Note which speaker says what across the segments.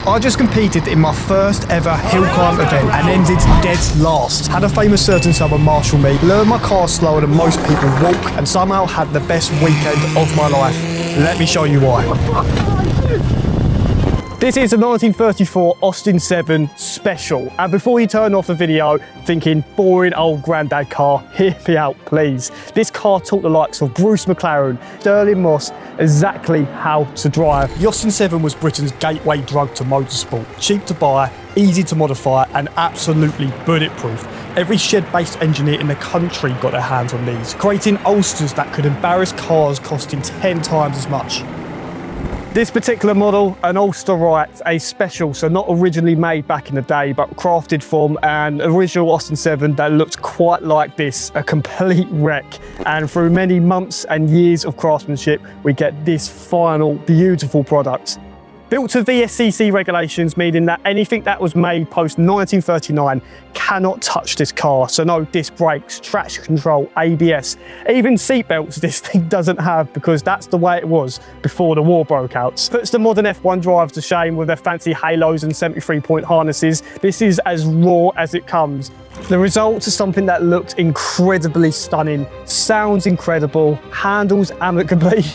Speaker 1: I just competed in my first ever hill climb event and ended dead last. Had a famous certain someone marshal me, learned my car slower than most people walk, and somehow had the best weekend of my life. Let me show you why. This is a 1934 Austin 7 Special, and before you turn off the video thinking boring old granddad car, hear me out please. This car taught the likes of Bruce McLaren, Sterling Moss exactly how to drive. The Austin 7 was Britain's gateway drug to motorsport. Cheap to buy, easy to modify and absolutely bulletproof. Every shed-based engineer in the country got their hands on these, creating ulsters that could embarrass cars costing 10 times as much. This particular model, an Ulster Right, a special, so not originally made back in the day, but crafted from an original Austin 7 that looked quite like this, a complete wreck. And through many months and years of craftsmanship, we get this final beautiful product. Built to VSCC regulations, meaning that anything that was made post 1939 cannot touch this car. So no disc brakes, traction control, ABS, even seatbelts this thing doesn't have, because that's the way it was before the war broke out. Puts the modern F1 drivers to shame with their fancy halos and 73-point harnesses. This is as raw as it comes. The result is something that looked incredibly stunning, sounds incredible, handles amicably,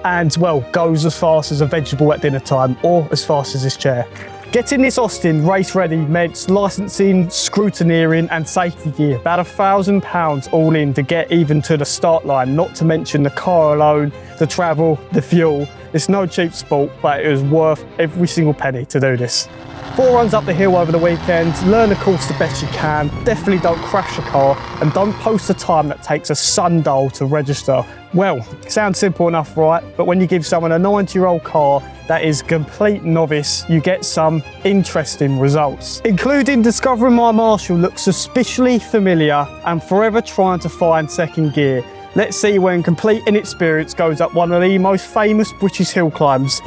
Speaker 1: and well, goes as fast as a vegetable at dinner time, or as fast as this chair. Getting this Austin race ready meant licensing, scrutineering and safety gear, about £1,000 all in to get even to the start line, not to mention the car alone, the travel, the fuel. It's no cheap sport, but it was worth every single penny to do this. 4 runs up the hill over the weekend, learn the course the best you can, definitely don't crash the car, and don't post a time that takes a sundial to register. Well, sounds simple enough, right? But when you give someone a 90-year-old car that is a complete novice, you get some interesting results, including discovering my Marshal looks suspiciously familiar and forever trying to find second gear. Let's see when complete inexperience goes up one of the most famous British hill climbs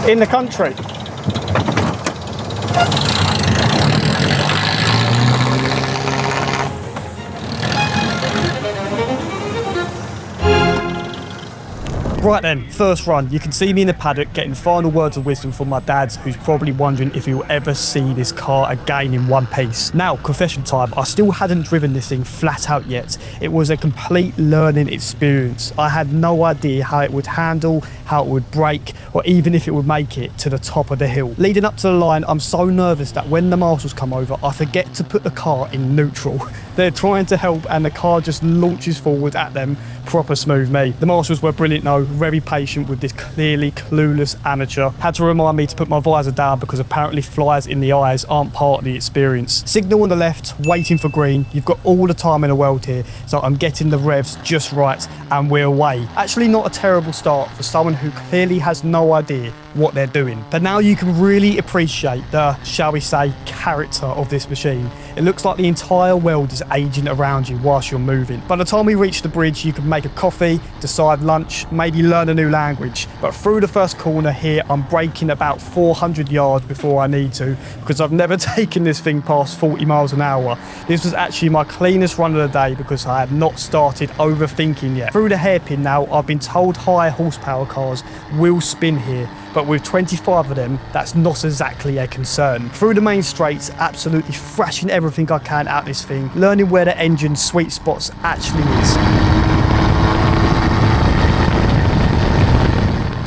Speaker 1: in the country. Right then, first run. You can see me in the paddock getting final words of wisdom from my dad, who's probably wondering if he'll ever see this car again in one piece. Now, confession time, I still hadn't driven this thing flat out yet. It was a complete learning experience. I had no idea how it would handle, how it would brake, or even if it would make it to the top of the hill. Leading up to the line, I'm so nervous that when the marshals come over, I forget to put the car in neutral. They're trying to help and the car just launches forward at them. Proper smooth me. The marshals were brilliant though, very patient with this clearly clueless amateur. Had to remind me to put my visor down because apparently flies in the eyes aren't part of the experience. Signal on the left, waiting for green. You've got all the time in the world here, so I'm getting the revs just right and we're away. Actually not a terrible start for someone who clearly has no idea what they're doing. But now you can really appreciate the, shall we say, character of this machine. It looks like the entire world is aging around you whilst you're moving. By the time we reach the bridge, you can make a coffee, decide lunch, maybe learn a new language. But through the first corner here, I'm braking about 400 yards before I need to, because I've never taken this thing past 40 miles an hour. This was actually my cleanest run of the day because I had not started overthinking yet. Through the hairpin now, I've been told high horsepower cars will spin here, but with 25 of them, that's not exactly a concern. Through the main straights, absolutely thrashing everything I can out this thing, learning where the engine's sweet spots actually is.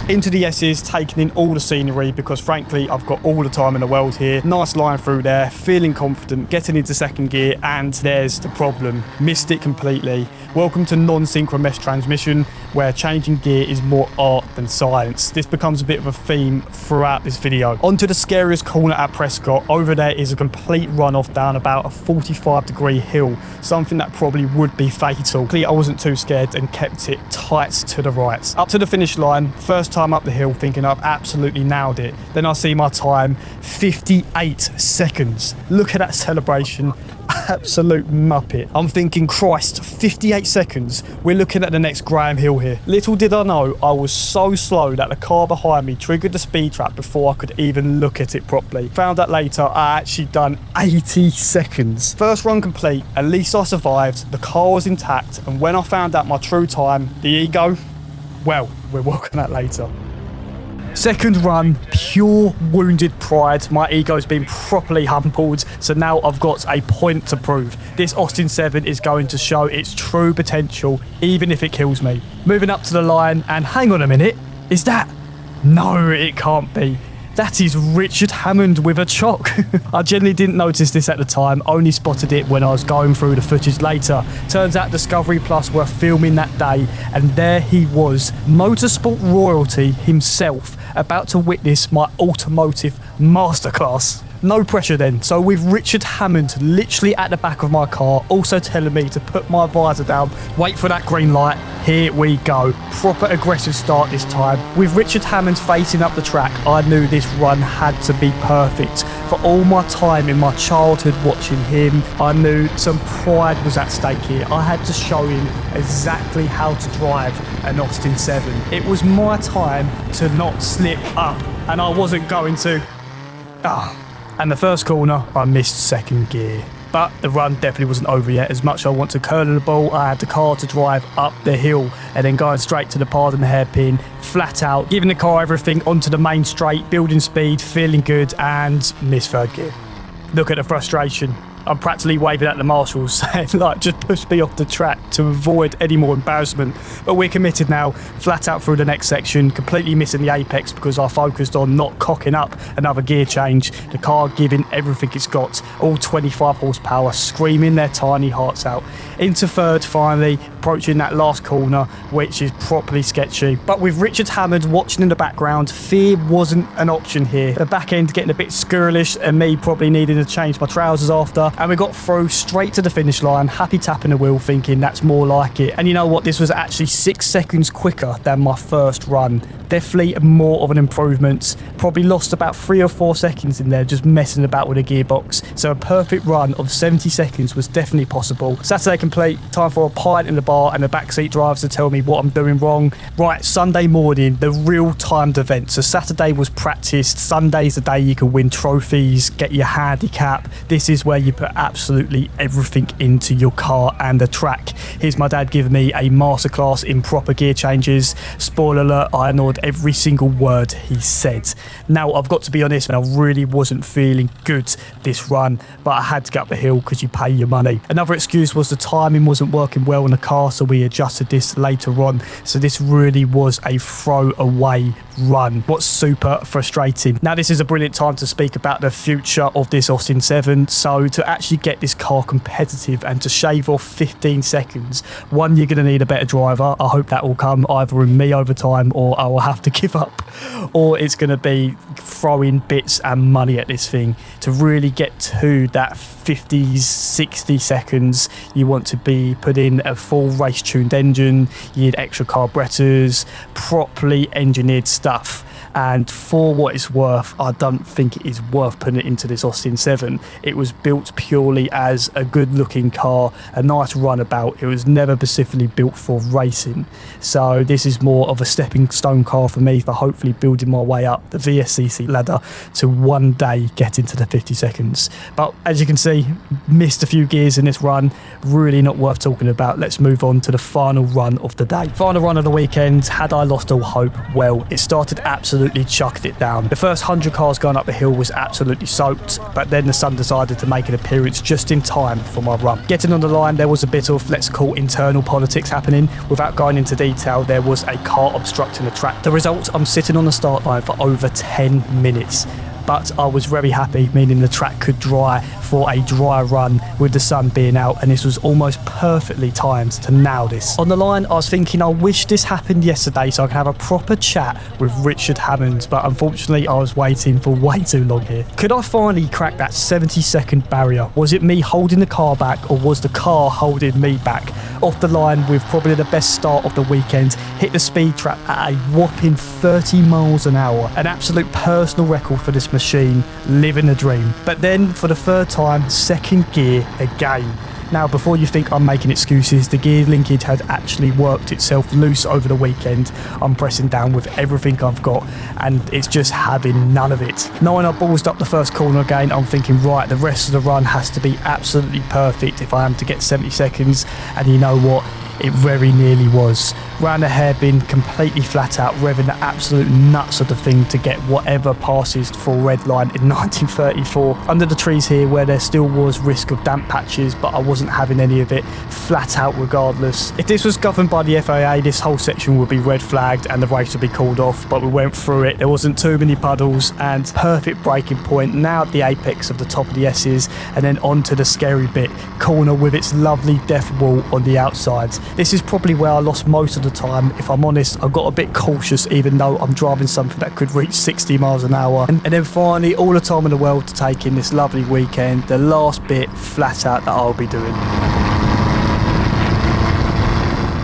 Speaker 1: Into the S's, taking in all the scenery because frankly I've got all the time in the world here. Nice line through there, feeling confident, getting into second gear, and there's the problem. Missed it completely. Welcome to non-synchro mesh transmission, where changing gear is more art than science. This becomes a bit of a theme throughout this video. Onto the scariest corner at Prescott. Over there is a complete runoff down about a 45-degree hill, something that probably would be fatal. Luckily, I wasn't too scared and kept it tight to the right. Up to the finish line, first time up the hill, thinking I've absolutely nailed it. Then I see my time, 58 seconds. Look at that celebration. Absolute muppet. I'm thinking, Christ, 58 seconds. We're looking at the next Graham Hill here. Little did I know, I was so slow that the car behind me triggered the speed trap before I could even look at it properly. Found out later, I actually done 80 seconds. First run complete, at least I survived, the car was intact, and when I found out my true time, the ego, well, we're working that later. Second run, pure wounded pride. My ego's been properly humbled, so now I've got a point to prove. This Austin 7 is going to show its true potential, even if it kills me. Moving up to the line, and hang on a minute, is that? No, it can't be. That is Richard Hammond with a chock. I generally didn't notice this at the time, only spotted it when I was going through the footage later. Turns out Discovery Plus were filming that day, and there he was, motorsport royalty himself, about to witness my automotive masterclass. No pressure then. So with Richard Hammond literally at the back of my car, also telling me to put my visor down, wait for that green light, here we go. Proper aggressive start this time. With Richard Hammond facing up the track, I knew this run had to be perfect. For all my time in my childhood watching him, I knew some pride was at stake here. I had to show him exactly how to drive an Austin 7. It was my time to not slip up, and I wasn't going to. And the first corner, I missed second gear. But the run definitely wasn't over yet. As much as I want to curl the ball, I had the car to drive up the hill and then going straight to the pardon hairpin, flat out, giving the car everything onto the main straight, building speed, feeling good, and miss third gear. Look at the frustration. I'm practically waving at the marshals saying, like, just push me off the track to avoid any more embarrassment. But we're committed now, flat out through the next section, completely missing the apex because I focused on not cocking up another gear change. The car giving everything it's got, all 25 horsepower, screaming their tiny hearts out. Into third finally, approaching that last corner, which is properly sketchy. But with Richard Hammond watching in the background, fear wasn't an option here. The back end getting a bit scurrilous and me probably needing to change my trousers after. And we got through straight to the finish line, happy tapping the wheel, thinking that's more like it. And you know what? This was actually 6 seconds quicker than my first run. Definitely more of an improvement. Probably lost about 3 or 4 seconds in there just messing about with the gearbox. So a perfect run of 70 seconds was definitely possible. Saturday complete, time for a pint in the bar and the backseat drivers to tell me what I'm doing wrong. Right, Sunday morning, the real timed event. So Saturday was practiced. Sunday's the day you can win trophies, get your handicap. This is where you put absolutely everything into your car and the track. Here's my dad giving me a masterclass in proper gear changes. Spoiler alert, I ignored every single word he said. Now, I've got to be honest, I really wasn't feeling good this run, but I had to get up the hill because you pay your money. Another excuse was the timing wasn't working well in the car, so we adjusted this later on. So this really was a throwaway run. What's super frustrating. Now, this is a brilliant time to speak about the future of this Austin 7. So to actually get this car competitive and to shave off 15 seconds, one, you're going to need a better driver. I hope that will come either in me over time, or I will have to give up, or it's going to be throwing bits and money at this thing. To really get to that 50, 60 seconds, you want to be put in a full race tuned engine, you need extra carburetors, properly engineered stuff. And for what it's worth, I don't think it is worth putting it into this Austin 7. It was built purely as a good looking car, a nice runabout. It was never specifically built for racing. So this is more of a stepping stone car for me for hopefully building my way up the VSCC ladder to one day get into the 50 seconds. But as you can see, missed a few gears in this run. Really not worth talking about. Let's move on to the final run of the day. Final run of the weekend. Had I lost all hope? Well, it started absolutely chucked it down. The first 100 cars going up the hill was absolutely soaked, but then the sun decided to make an appearance just in time for my run. Getting on the line, there was a bit of, let's call, internal politics happening. Without going into detail, there was a car obstructing the track. The result, I'm sitting on the start line for over 10 minutes. But I was very happy, meaning the track could dry for a dry run with the sun being out, and this was almost perfectly timed to nail this. On the line, I was thinking I wish this happened yesterday so I could have a proper chat with Richard Hammond, but unfortunately I was waiting for way too long here. Could I finally crack that 70-second barrier? Was it me holding the car back, or was the car holding me back? Off the line with probably the best start of the weekend, hit the speed trap at a whopping 30 miles an hour. An absolute personal record for this machine, living a dream. But then for the third time, second gear again. Now, before you think I'm making excuses, the gear linkage had actually worked itself loose over the weekend. I'm pressing down with everything I've got, and it's just having none of it. Knowing I ballsed up the first corner again, I'm thinking, right, the rest of the run has to be absolutely perfect if I am to get 70 seconds. And you know what? it very nearly was. Ran a hairpin completely flat out, revving the absolute nuts of the thing to get whatever passes for red line in 1934. Under the trees here where there still was risk of damp patches, but I wasn't having any of it, flat out regardless. If this was governed by the FAA, this whole section would be red flagged and the race would be called off, but we went through it. There wasn't too many puddles and perfect braking point, now at the apex of the top of the S's, and then onto the scary bit, corner with its lovely death wall on the outsides. This is probably where I lost most of the time. If I'm honest, I got a bit cautious even though I'm driving something that could reach 60 miles an hour. And then finally, all the time in the world to take in this lovely weekend, the last bit flat out that I'll be doing.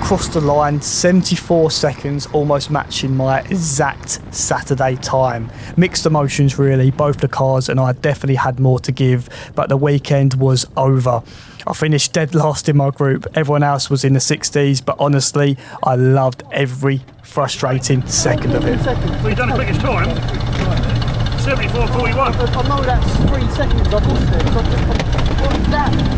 Speaker 1: Crossed the line, 74 seconds, almost matching my exact Saturday time. Mixed emotions really, both the cars and I definitely had more to give, but the weekend was over. I finished dead last in my group, everyone else was in the 60s, but honestly, I loved every frustrating second of it.
Speaker 2: Well, you've done the quickest time, 74.41.
Speaker 3: I know that's 3 seconds, I've lost it.